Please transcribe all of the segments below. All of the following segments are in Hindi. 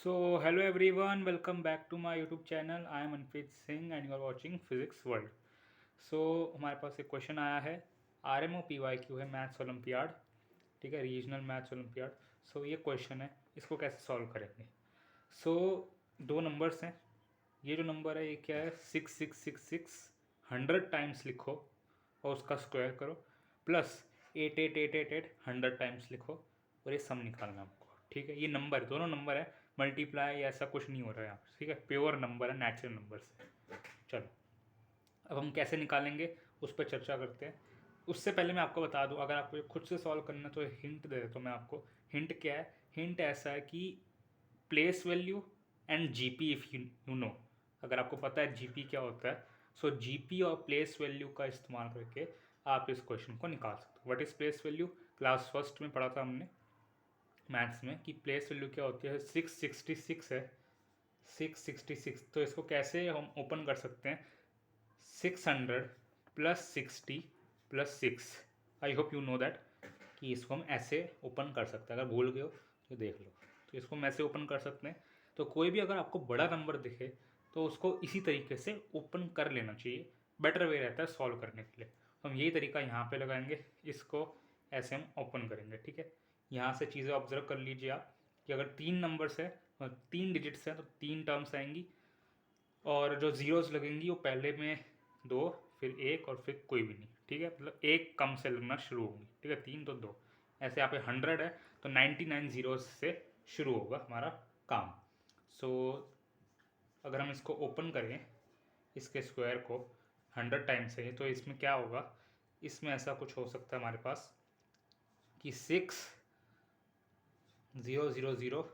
So, hello everyone, welcome back to my YouTube channel. I am Anpreet Singh and you are watching Physics World. So, हमारे पास एक क्वेश्चन आया है R M O P Y Q है मैथ्स ओलम्पियाड, ठीक है, रीजनल मैथ्स ओलम्पियाड। सो ये क्वेश्चन है, इसको कैसे सॉल्व करेंगे। सो दो नंबर्स हैं, ये जो नंबर है ये क्या है 6666, 100 टाइम्स लिखो और उसका स्क्वायर करो, प्लस 8888 100 टाइम्स लिखो और ये सम निकालना आपको। ठीक है, ये नंबर दोनों नंबर है, मल्टीप्लाई या ऐसा कुछ नहीं हो रहा है यहाँ पे। ठीक है, प्योर नंबर है, नेचुरल नंबर से। चलो अब हम कैसे निकालेंगे उस पर चर्चा करते हैं। उससे पहले मैं आपको बता दूं, अगर आपको ये खुद से सॉल्व करना है तो हिंट दे देता हूँ मैं आपको। हिंट क्या है? हिंट ऐसा है कि place value and GP, if you no, अगर आपको पता है जीपी क्या होता है, सो जीपी और प्लेस वैल्यू का इस्तेमाल करके आप इस क्वेश्चन को निकाल सकते हो। What is place value? Class first में पढ़ा था हमने मैथ्स में कि प्लेस वैल्यू क्या होती है। 666 है, 666। तो इसको कैसे हम ओपन कर सकते हैं? 600 plus 60 plus 6। I hope you know that कि इसको हम ऐसे ओपन कर सकते हैं। अगर भूल गए हो तो देख लो। तो इसको हम ऐसे ओपन कर सकते हैं। तो कोई भी अगर आपको बड़ा नंबर दिखे तो उसको इसी तरीके से ओपन कर लेना चाहिए, बेटर वे रहता है सॉल्व करने के लिए। तो हम यही तरीका यहाँ पे लगाएंगे, इसको ऐसे हम ओपन करेंगे। ठीक है, यहाँ से चीज़ें ऑब्जर्व कर लीजिए आप कि अगर तीन नंबर्स है और तीन डिजिट्स हैं तो तीन टर्म्स आएंगी, और जो ज़ीरोज़ लगेंगी वो पहले में दो, फिर एक और फिर कोई भी नहीं। ठीक है, मतलब एक कम से लगना शुरू होंगी। ठीक है, तीन तो दो, ऐसे यहाँ पे 100 है तो 99 ज़ीरोज़ से शुरू होगा हमारा काम। सो अगर हम इसको ओपन करें, इसके स्क्वायर को 100 टाइम्स है तो इसमें क्या होगा, इसमें ऐसा कुछ हो सकता है हमारे पास कि 6000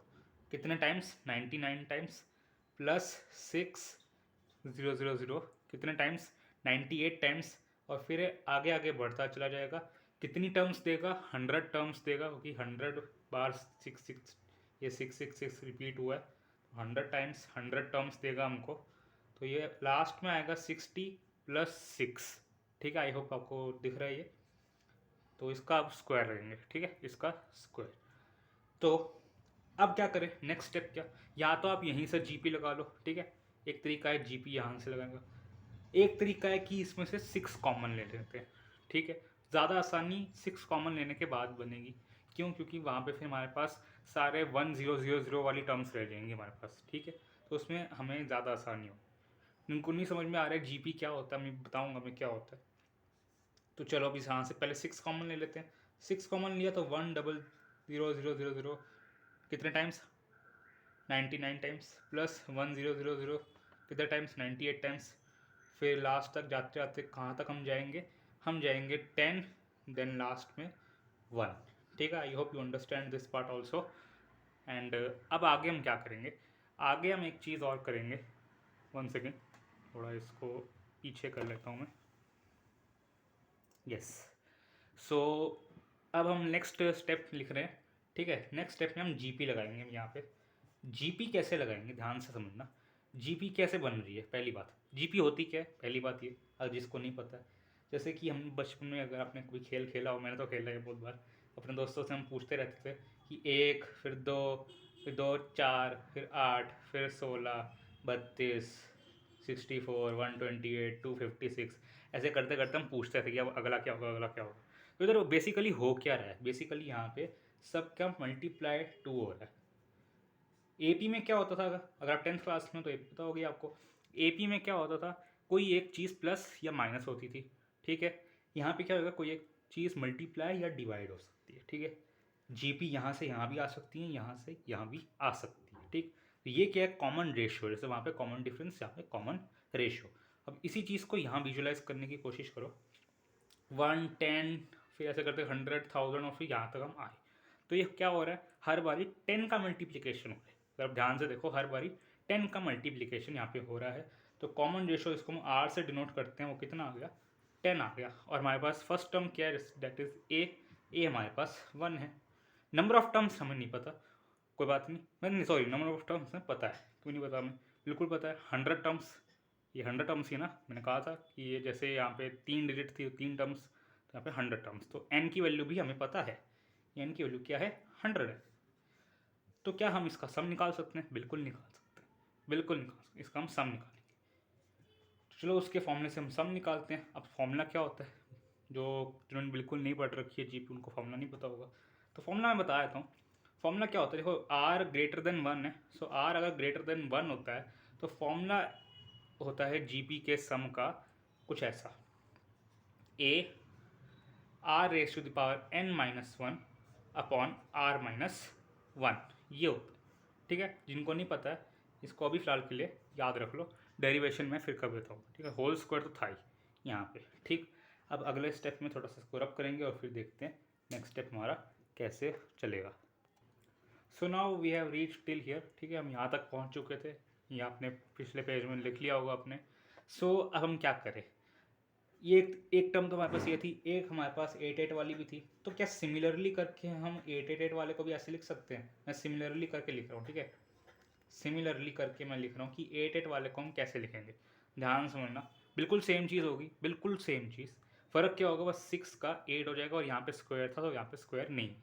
कितने टाइम्स, 99 टाइम्स, प्लस 6000 कितने टाइम्स, 98 टाइम्स, और फिर आगे आगे बढ़ता चला जाएगा। कितनी टर्म्स देगा? 100 टर्म्स देगा, क्योंकि 100 बार 66, ये 666 रिपीट हुआ है। 100 टाइम्स 100 टर्म्स देगा हमको। तो ये लास्ट में आएगा 60 प्लस 6। ठीक है, आई होप आपको दिख रहा है ये। तो इसका आप स्क्वायर लेंगे। ठीक है, इसका स्क्वायर। तो अब क्या करें, नेक्स्ट स्टेप क्या? या तो आप यहीं से जीपी लगा लो। ठीक है, एक तरीका है जीपी यहाँ से लगाएंगे, एक तरीका है कि इसमें से 6 कॉमन ले लेते हैं। ठीक है, ज़्यादा आसानी 6 कॉमन लेने के बाद बनेगी। क्यों? क्योंकि वहाँ पे फिर हमारे पास सारे 1000 वाली टर्म्स रह जाएंगे हमारे पास। ठीक है, तो उसमें हमें ज़्यादा आसानी हो। उनको नहीं समझ में आ रहा है जीपी क्या होता है, मैं बताऊँगा मैं क्या होता है। तो चलो अभी यहाँ से पहले 6 कॉमन ले लेते हैं। 6 कॉमन लिया तो 1000000 कितने टाइम्स, 99 टाइम्स, प्लस 1000 कितने टाइम्स, 98 टाइम्स। फिर लास्ट तक जाते जाते कहाँ तक हम जाएंगे? हम जाएंगे 10, देन लास्ट में 1। ठीक है, I hope you understand this part also. And अब आगे हम क्या करेंगे? आगे हम एक चीज़ और करेंगे। वन सेकेंड, थोड़ा इसको पीछे कर लेता हूँ मैं। यस। सो अब हम नेक्स्ट स्टेप लिख रहे हैं। ठीक है, नेक्स्ट स्टेप में हम जीपी लगाएंगे। हम यहाँ पे जीपी कैसे लगाएंगे, ध्यान से समझना। जीपी कैसे बन रही है? पहली बात, जीपी होती क्या है? पहली बात ये, अगर जिसको नहीं पता है, जैसे कि हम बचपन में अगर आपने कोई खेल खेला हो, मैंने तो खेला है बहुत बार, अपने दोस्तों से हम पूछते रहते थे कि एक, फिर दो, फिर दो 4, फिर 8, फिर 16, 32, 64, 128, 256, ऐसे करते करते हम पूछते थे कि अब अगला क्या होगा, अगला क्या होगा। तो इधर बेसिकली हो क्या रहा है? बेसिकली यहाँ पे सब का मल्टीप्लाई 2 हो रहा है। एपी में क्या होता था, अगर आप 10th क्लास में तो एपी पता होगी आपको। एपी में क्या होता था, कोई एक चीज़ प्लस या माइनस होती थी। ठीक है, यहाँ पे क्या होगा, कोई एक चीज़ मल्टीप्लाई या डिवाइड हो सकती है। ठीक है, जीपी यहाँ से यहाँ भी आ सकती है, यहाँ से यहाँ भी आ सकती है। ठीक, तो ये क्या है, कॉमन रेशियो। जैसे वहाँ पे कॉमन डिफरेंस, यहाँ पे कॉमन रेशियो। अब इसी चीज़ को यहाँ विजुलाइज करने की कोशिश करो। 1, 10, फिर ऐसे करते 100,000 और फिर यहाँ तक हम आए। तो ये क्या हो रहा है, हर बारी 10 का मल्टीप्लिकेशन हो रहा है। अगर आप दैट से देखो, हर बारी 10 का मल्टीप्लिकेशन यहाँ पे हो रहा है। तो कॉमन रेशियो इसको हम आर से डिनोट करते हैं, वो कितना आ गया, 10 आ गया। और हमारे पास फर्स्ट टर्म क्या है, दैट इज ए हमारे पास 1 है। नंबर ऑफ टर्म्स हमें नहीं पता, कोई बात नहीं, मैं सॉरी, नंबर ऑफ टर्म्स हमें पता है। क्यों नहीं पता हमें? बिल्कुल पता है, 100 टर्म्स। ये 100 टर्म्स ही ना, मैंने कहा था कि ये जैसे यहाँ पे 3 डिजिट थी, 3 टर्म्स, तो यहाँ पे 100 टर्म्स। तो एन की वैल्यू भी हमें पता है, एन की वैल्यू क्या है, 100 है। तो क्या हम इसका सम निकाल सकते हैं? बिल्कुल निकाल सकते हैं, बिल्कुल निकाल सकते हैं, इसका हम सम निकालेंगे। चलो उसके फॉर्मूले से हम सम निकालते हैं। अब फॉर्मूला क्या होता है, जो जिन्होंने बिल्कुल नहीं पढ़ रखी है जीपी उनको फॉर्मूला नहीं पता होगा, तो फॉर्मूला मैं बता देता हूँ। फॉर्मूला क्या होता है, देखो आर ग्रेटर देन 1 है, सो आर अगर ग्रेटर देन 1 होता है तो फॉर्मूला होता है जीपी के सम का कुछ ऐसा, a r raise to the power n minus one upon r minus one, ये होता है। ठीक है, जिनको नहीं पता है इसको अभी फ़िलहाल के लिए याद रख लो, डेरिवेशन में फिर कब बताऊँ। ठीक है, होल स्क्वायर तो था ही यहाँ पे। ठीक, अब अगले स्टेप में थोड़ा सा इसको रब करेंगे और फिर देखते हैं नेक्स्ट स्टेप हमारा कैसे चलेगा। So now we have reach till here. ठीक है, हम यहाँ तक पहुँच चुके थे, ये आपने पिछले पेज में लिख लिया होगा आपने। सो अब हम क्या करें, ये एक टर्म तो हमारे पास ये थी, एक हमारे पास 8 वाली भी थी, तो क्या सिमिलरली करके हम 8 वाले को भी ऐसे लिख सकते हैं? मैं सिमिलरली करके लिख रहा हूँ। ठीक है, सिमिलरली करके मैं लिख रहा हूँ कि 8 वाले को हम कैसे लिखेंगे। ध्यान समझना, बिल्कुल सेम चीज़ होगी, बिल्कुल सेम चीज़। फ़र्क क्या होगा, बस 6 का 8 हो जाएगा और यहाँ पे स्क्वायर था तो यहाँ पे स्क्वायर नहीं।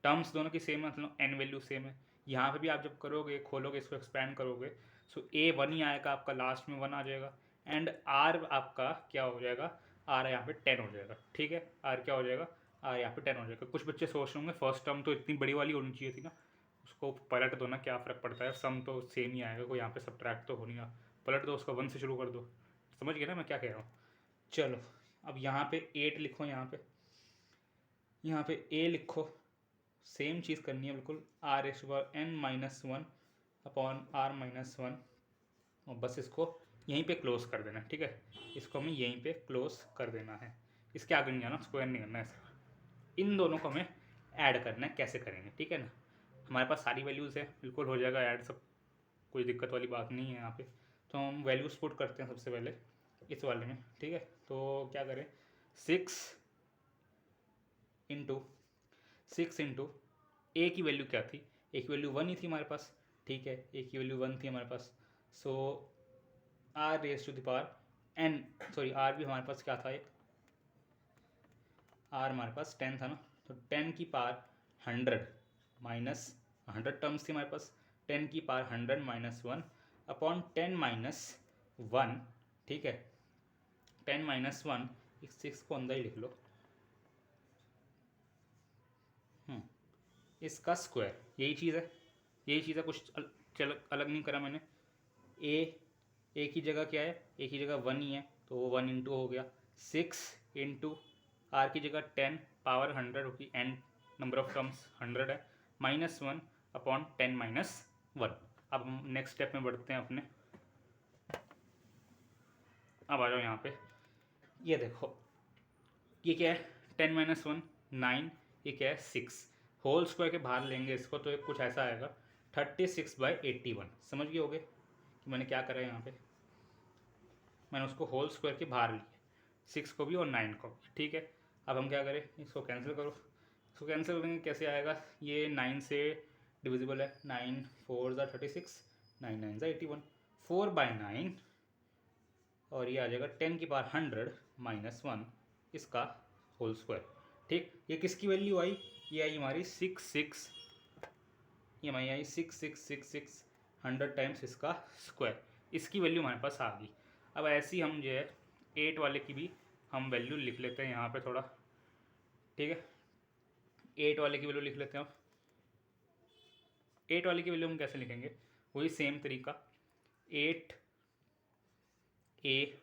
टर्म्स दोनों की सेम है, मतलब एन वैल्यू सेम है। यहाँ पे भी आप जब करोगे, खोलोगे, इसको एक्सपैंड करोगे, सो ए 1 ही आएगा आपका, लास्ट में 1 आ जाएगा। एंड आर आपका क्या हो जाएगा, आर यहाँ पे 10 हो जाएगा। ठीक है, आर क्या हो जाएगा, आर यहाँ पे 10 हो जाएगा। कुछ बच्चे सोच रहे होंगे फर्स्ट टर्म तो इतनी बड़ी वाली होनी चाहिए थी ना, उसको पलट दो ना, क्या फ़र्क पड़ता है, सम तो सेम ही आएगा, कोई यहाँ पे सब्ट्रैक्ट तो हो नहीं रहा, पलट दो उसका, 1 से शुरू कर दो। समझ गए ना मैं क्या कह रहा हूँ। चलो अब यहाँ पे 8 लिखो, यहाँ पे ए लिखो, सेम चीज़ करनी है बिल्कुल, r s power n minus one upon r minus one, और बस इसको यहीं पे क्लोज कर देना। ठीक है, इसको हमें यहीं पे क्लोज कर देना है, इसके आगे नहीं जाना, स्क्वायर नहीं करना है इसका। इन दोनों को हमें ऐड करना है, कैसे करेंगे? ठीक है ना, हमारे पास सारी वैल्यूज़ है, बिल्कुल हो जाएगा ऐड, सब कोई दिक्कत वाली बात नहीं है यहाँ पे। तो हम वैल्यूज पुट करते हैं सबसे पहले इस वाले में। ठीक है, तो क्या करें, 6 इंटू ए की वैल्यू क्या थी, ए की वैल्यू 1 ही थी हमारे पास। ठीक है, ए की वैल्यू 1 थी हमारे पास, so R raise to the power n, sorry R भी हमारे पास क्या था, एक आर हमारे पास 10 था ना, तो 10 की पावर 100 माइनस 100 टर्म्स थी हमारे पास, 10 की पावर 100 माइनस 1 अपॉन 10 माइनस 1। ठीक है, 10 माइनस 1, इस 6 को अंदर ही लिख लो, इसका स्क्वायर, यही चीज़ है, यही चीज़ है, कुछ चल अलग नहीं करा मैंने। ए की जगह क्या है, ए की जगह 1 ही है, तो वो 1 इंटू हो गया, 6 इंटू आर की जगह 10 पावर 100 होगी, एन नंबर ऑफ टर्म्स 100 है, माइनस 1 अपॉन 10 माइनस 1। अब हम नेक्स्ट स्टेप में बढ़ते हैं अपने। अब आ जाओ यहाँ पे, ये देखो ये क्या है, 10 माइनस 1 9, ये क्या है 6, होल स्क्वायर के बाहर लेंगे इसको तो एक कुछ ऐसा आएगा 36/81। समझ गए होगे कि मैंने क्या करा है यहाँ पे, मैंने उसको होल स्क्वायर के बाहर लिया, 6 को भी और 9 को भी। ठीक है, अब हम क्या करें, इसको कैंसिल करो, इसको कैंसिल करेंगे, कैसे आएगा, ये 9 से डिविजिबल है, 9 4 ज़ा 36, 9 9 ज़ा 81, 4/9, और ये आ जाएगा 10 की पावर 100 माइनस 1, इसका होल स्क्वायर। ठीक, ये किसकी वैल्यू आई, ये आई हमारी 6 ये हमारी आई 6 100 टाइम्स इसका स्क्वायर, इसकी वैल्यू हमारे पास आ गई। अब ऐसे ही हम जो है 8 वाले की भी हम वैल्यू लिख लेते हैं यहाँ पे थोड़ा। ठीक है, 8 वाले की वैल्यू लिख लेते हैं। अब 8 वाले की वैल्यू हम कैसे लिखेंगे, वही सेम तरीका, 8 ए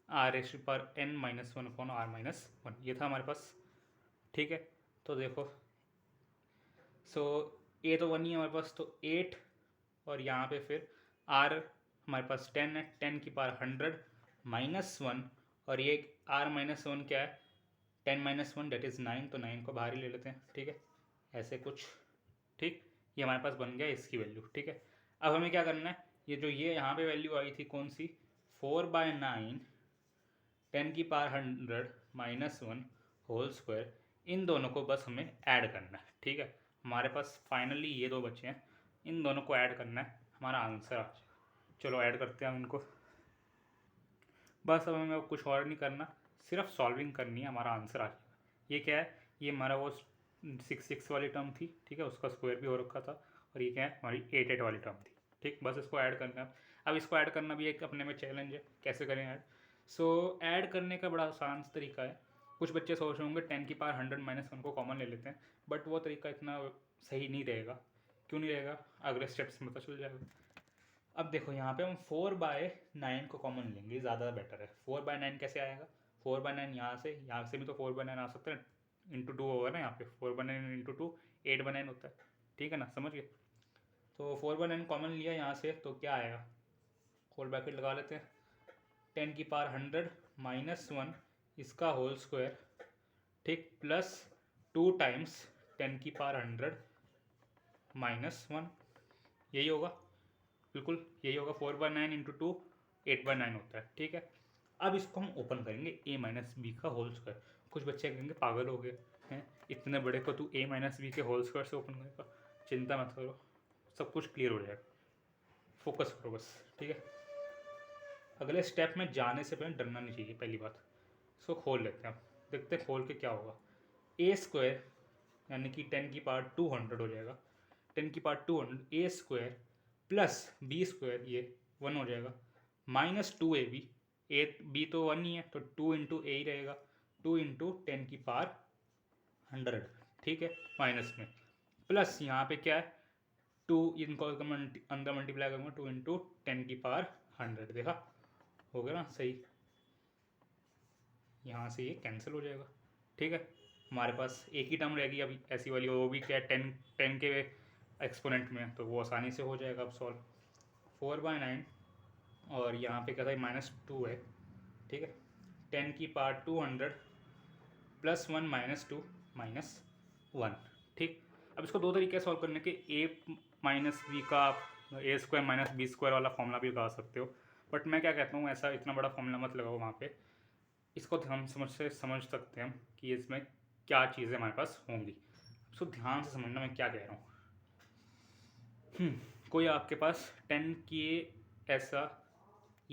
आर एस पर n minus one upon r minus one, ये था हमारे पास। ठीक है, तो देखो, सो ए तो 1 ही है हमारे पास, तो 8, और यहाँ पे फिर आर हमारे पास 10 है, 10 की पावर 100 माइनस 1, और ये आर माइनस 1 क्या है, 10 माइनस 1 डेट इज़ 9, तो 9 को बाहर ही ले लेते हैं। ठीक है, ऐसे कुछ। ठीक, ये हमारे पास बन गया इसकी वैल्यू। ठीक है, अब हमें क्या करना है, ये जो ये यहाँ पे वैल्यू आई थी कौन सी, 4/9 10 की पावर 100 माइनस 1 होल स्क्वायर, इन दोनों को बस हमें ऐड करना है। ठीक है, हमारे पास फाइनली ये दो बचे हैं, इन दोनों को ऐड करना है, हमारा आंसर आ जाएगा। चलो ऐड करते हैं हम इनको, बस अब हमें कुछ और नहीं करना, सिर्फ सॉल्विंग करनी है, हमारा आंसर आ जाएगा। ये क्या है, ये हमारा वो 6 वाली टर्म थी, ठीक है, उसका स्क्वायर भी हो रखा था, और ये क्या है हमारी 8 वाली टर्म थी, ठीक। बस इसको ऐड करना है। अब इसको ऐड करना भी एक अपने में चैलेंज है, कैसे करें ऐड। सो ऐड करने का बड़ा आसान तरीका है। कुछ बच्चे सोच रहे होंगे 10⁻100 -1 को कॉमन ले लेते हैं, बट वो तरीका इतना सही नहीं रहेगा। क्यों नहीं रहेगा, अगले स्टेप्स में पता चल जाएगा। अब देखो यहाँ पे हम 4/9 को कॉमन लेंगे, ज़्यादा बेटर है। 4/9 कैसे आएगा, 4/9 यहाँ से भी तो 4/9 आ सकता है, इंटू 2 होगा ना यहाँ पे। 4/9 इंटू 2 8/9 होता है, ठीक है ना, समझ गए। तो 4/9 कॉमन लिया यहाँ से तो क्या आएगा, होल ब्रैकेट लगा लेते हैं। 10⁻100 -1 इसका होल स्क्वायर, ठीक, प्लस 2 टाइम्स 10⁻100 -1, यही होगा, बिल्कुल यही होगा। 4/9 इंटू 2 8/9 होता है, ठीक है। अब इसको हम ओपन करेंगे a-b का होल स्क्वायर। कुछ बच्चे कहेंगे पागल हो गए हैं, इतने बड़े को तू a-b के होल स्क्वायर से ओपन करेगा। चिंता मत करो, सब कुछ क्लियर हो जाएगा, फोकस करो बस, ठीक है। अगले स्टेप में जाने से पहले डरना नहीं चाहिए, पहली बात। इसको खोल लेते हैं, देखते हैं खोल के क्या होगा। a² यानी कि 10⁻200 हो जाएगा। 10⁻200 a² प्लस b² ये 1 हो जाएगा, -2ab, ए बी तो 1 ही है तो 2 इंटू ए ही रहेगा, 2 इंटू 10⁻100, ठीक है, माइनस में प्लस यहाँ पे क्या है 2, इनको अंदर मल्टीप्लाई करूँगा, 2 इंटू 10⁻100, देखा हो गया ना सही। यहाँ से ये कैंसिल हो जाएगा, ठीक है। हमारे पास एक ही टर्म रहेगी अभी ऐसी वाली, वो भी क्या है 10 के एक्सपोनेंट में, तो वो आसानी से हो जाएगा अब सॉल्व। 4/9 और यहाँ पे क्या था -2 है, ठीक है। 10⁻200 +1 -2 -1, ठीक। अब इसको दो तरीके से सॉल्व करने के, a-b का आप a² - b² वाला फॉर्मूला भी लगा सकते हो, बट मैं क्या कहता हूँ ऐसा इतना बड़ा फॉर्मूला मत लगाओ वहाँ पे। इसको हम समझ सकते हैं कि इसमें क्या चीज़ें हमारे पास होंगी। इसको ध्यान से समझना मैं क्या कह रहा हूँ। कोई आपके पास 10 की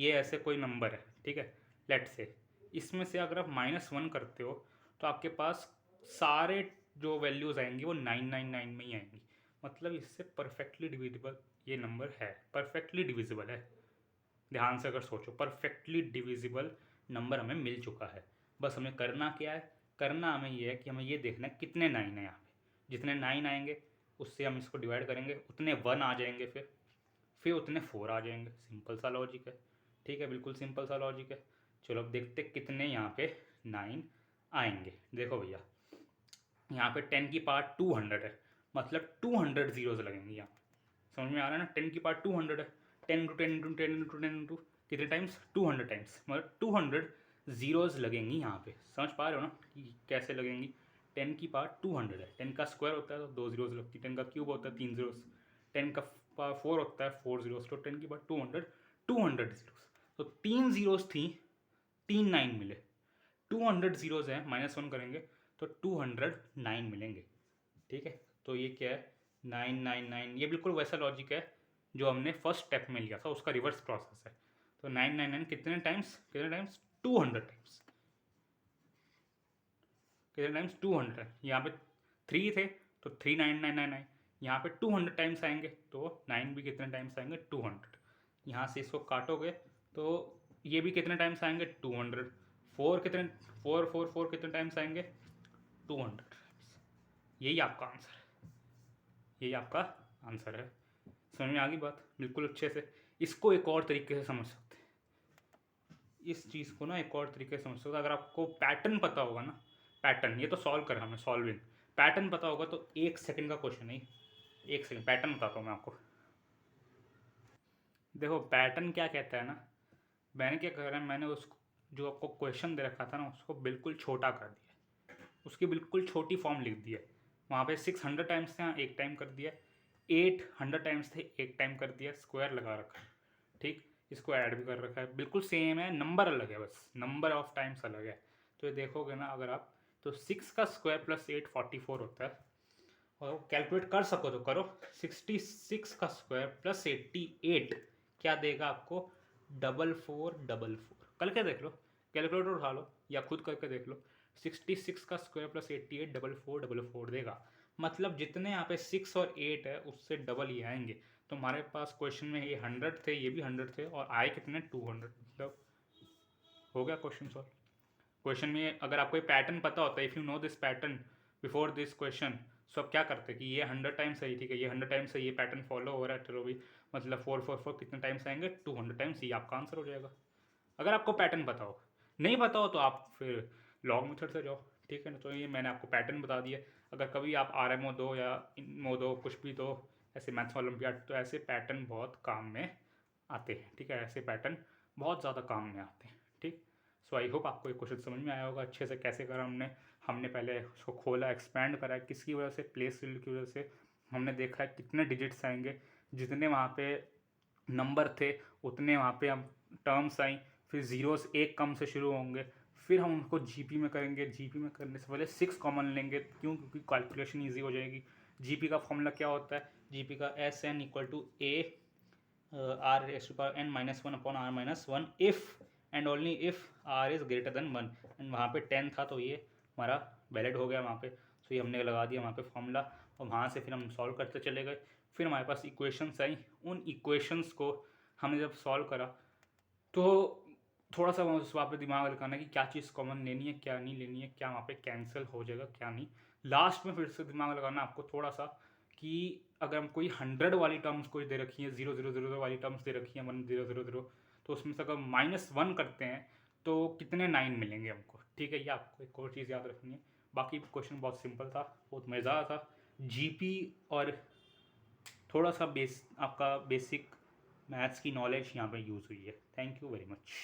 ऐसे कोई नंबर है, ठीक है, लेट से इसमें से अगर आप -1 करते हो तो आपके पास सारे जो वैल्यूज़ आएंगी वो 999 में ही आएंगी। मतलब इससे परफेक्टली डिविजिबल ये नंबर है, परफेक्टली डिविजिबल है। ध्यान से अगर सोचो, परफेक्टली डिविजिबल नंबर हमें मिल चुका है। बस हमें करना क्या है, करना हमें ये है कि हमें ये देखना है कितने 9 है यहाँ पे। जितने 9 आएंगे उससे हम इसको डिवाइड करेंगे, उतने 1 आ जाएंगे, फिर उतने 4 आ जाएंगे। सिंपल सा लॉजिक है, ठीक है, बिल्कुल सिंपल सा लॉजिक है। चलो अब देखते कितने यहाँ पे 9 आएंगे। देखो भैया यहाँ पे 10⁻200 है, मतलब 200 जीरोज लगेंगे यहाँ। समझ में आ रहा है ना, 10⁻200 है, 10 इंटू 10 इंटू 10 इंटू 10 इंटू कितने टाइम्स 200 टाइम्स, मतलब 200 जीरोज लगेंगी यहाँ पे। समझ पा रहे हो ना कि कैसे लगेंगी। 10⁻200 है, 10 का स्क्वायर होता है तो 2 जीरोज लगती है, 10 का क्यूब होता है 3 जीरोज, 10 का 4 होता है 4 जीरोज, तो 10⁻200 200 जीरोज, तो 3 जीरोज थी, 3 9 मिले। 200 जीरोज हैं, -1 करेंगे तो 209 मिलेंगे, ठीक है। तो ये क्या है 999, ये बिल्कुल वैसा लॉजिक है जो हमने फर्स्ट स्टेप में लिया था, उसका रिवर्स प्रोसेस है। तो 999 कितने टाइम्स 200 टाइम्स, कितने टाइम्स 200। यहाँ पे 3 थे तो 39999, यहाँ पे 200 टाइम्स आएंगे तो 9 भी कितने टाइम्स आएंगे 200। यहाँ से इसको काटोगे तो ये भी कितने टाइम्स आएंगे 200। 4 कितने टाइम्स आएंगे 200 टाइम्स। यही आपका आंसर है, यही आपका आंसर है। समझ में आ गई बात, बिल्कुल अच्छे से। इसको एक और तरीके से समझ सकते हैं, इस चीज़ को ना एक और तरीके से समझ सकते हैं। अगर आपको पैटर्न पता होगा ना, पैटर्न ये तो सॉल्व कर हमने, सॉल्विंग पैटर्न पता होगा तो 1 सेकंड का क्वेश्चन नहीं, 1 सेकंड पैटर्न बताता हूँ मैं आपको। देखो पैटर्न क्या कहता है ना, मैंने क्या करा है, मैंने उसको जो आपको क्वेश्चन दे रखा था ना उसको बिल्कुल छोटा कर दिया, उसकी बिल्कुल छोटी फॉर्म लिख दी है। वहाँ पे 600 टाइम्स थे, 1 टाइम कर दिया, 800 टाइम्स थे, 1 टाइम कर दिया, स्क्वायर लगा रखा है, ठीक। इसको ऐड भी कर रखा है, बिल्कुल सेम है, नंबर अलग है, बस नंबर ऑफ टाइम्स अलग है। तो ये देखोगे ना अगर आप, तो 6 का स्क्वायर प्लस 8 44 होता है, और कैलकुलेट कर सको तो करो। 66 का स्क्वायर प्लस 88 क्या देगा आपको 4444। करके देख लो, कैलकुलेटर उठा लो या खुद करके देख लो। 66 का स्क्वायर प्लस 88 4444 देगा। मतलब जितने यहाँ पे 6 और 8 है उससे डबल ही आएंगे। तो हमारे पास क्वेश्चन में ये 100 थे, ये भी 100 थे, और आए कितने 200। मतलब हो गया क्वेश्चन सॉल्व। क्वेश्चन में अगर आपको ये पैटर्न पता होता है, if you know this pattern before this question, so आप क्या करते कि ये 100 टाइम्स सही, ठीक है, ये 100 टाइम्स सही, ये पैटर्न फॉलो हो रहा है, चलो भी मतलब 444 कितने टाइम्स आएंगे 200 टाइम्स, ये आपका आंसर हो जाएगा अगर आपको पैटर्न पता हो। नहीं पता हो तो आप फिर लॉग मेथड से जाओ, ठीक है ना। तो ये मैंने आपको पैटर्न बता दिया। अगर कभी आप RMO दो या इनमो दो, कुछ भी दो ऐसे मैथ्स ओलंपियाड, तो ऐसे पैटर्न बहुत काम में आते हैं, ठीक है, ऐसे पैटर्न बहुत ज़्यादा काम में आते हैं, ठीक। सो आई होप आपको ये क्वेश्चन समझ में आया होगा अच्छे से कैसे करा हमने। हमने पहले उसको खोला, एक्सपैंड करा, किसकी वजह से, प्लेस फील्ड की वजह से। हमने देखा है कितने डिजिट्स आएंगे, जितने वहाँ पे नंबर थे उतने वहाँ पे हम टर्म्स आई, फिर जीरोस एक कम से शुरू होंगे, फिर हम उनको जीपी में करेंगे। जीपी में करने से पहले 6 कॉमन लेंगे, क्यों? क्योंकि कैलकुलेशन ईजी हो जाएगी। जीपी का फॉर्मूला क्या होता है? जीपी का SN equal to a r raise to power n minus 1 upon r minus 1 if and only if r is greater than 1। And वहाँ पे 10 था तो ये हमारा वैलिड हो गया वहाँ पे। सो ये हमने लगा दिया वहाँ पे फॉर्मूला, और वहाँ से फिर हम सॉल्व करते चले गए। फिर हमारे पास इक्वेशंस आई, उन इक्वेशंस को हमने जब सॉल्व करा तो थोड़ा सा वहाँ पे दिमाग लगाना कि क्या चीज़ कॉमन लेनी है, क्या नहीं लेनी है, क्या वहाँ पे कैंसिल हो जाएगा, क्या नहीं। लास्ट में फिर से दिमाग लगाना आपको थोड़ा सा कि अगर हम कोई 100 वाली टर्म्स कोई दे रखी है, 0000 वाली टर्म्स दे रखी है 1000, तो उसमें से अगर -1 करते हैं तो कितने 9 मिलेंगे हमको, ठीक है। ये आपको एक और चीज़ याद रखनी है। बाकी क्वेश्चन बहुत सिंपल था, बहुत मज़ेदार था। जीपी और थोड़ा सा आपका बेसिक मैथ्स की नॉलेज यहाँ पे यूज़ हुई है। Thank you very much.